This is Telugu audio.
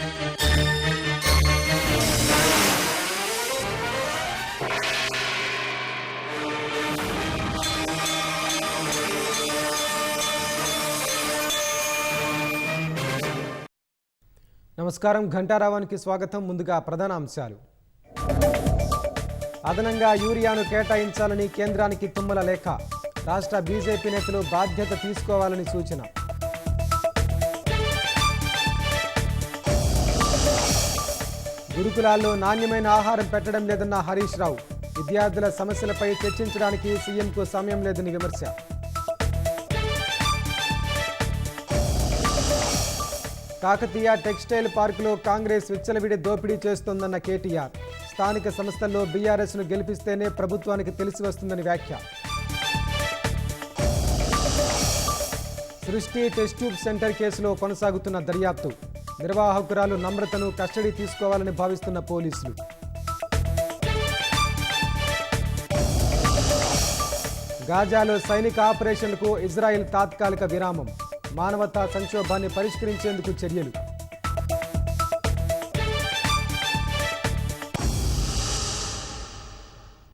నమస్కారం, ఘంటారావానికి స్వాగతం. ముందుగా ప్రధాన అంశాలు. అదనంగా యూరియాను కేటాయించాలని కేంద్రానికి తుమ్మల లేఖ. రాష్ట్ర బీజేపీ నేతలు బాధ్యత తీసుకోవాలని సూచన. గురుకులాల్లో నాణ్యమైన ఆహారం పెట్టడం లేదన్న హరీష్ రావు. విద్యార్థుల సమస్యలపై చర్చించడానికి సీఎంకు సమయం లేదని విమర్శ. కాకతీయ టెక్స్టైల్ పార్కులో కాంగ్రెస్ విచ్చలవిడి దోపిడీ చేస్తోందన్న కేటీఆర్. స్థానిక సంస్థల్లో బీఆర్ఎస్ను గెలిపిస్తేనే ప్రభుత్వానికి తెలిసి వస్తుందని వ్యాఖ్య. సృష్టి టెస్ట్ ట్యూబ్ సెంటర్ కేసులో కొనసాగుతున్న దర్యాప్తు. నిర్వాహకురాలు నమ్రతను కస్టడీ తీసుకోవాలని భావిస్తున్న పోలీసులు. గాజాలో సైనిక ఆపరేషన్లకు ఇజ్రాయెల్ తాత్కాలిక విరామం. మానవతా సంక్షోభాన్ని పరిష్కరించేందుకు చర్యలు.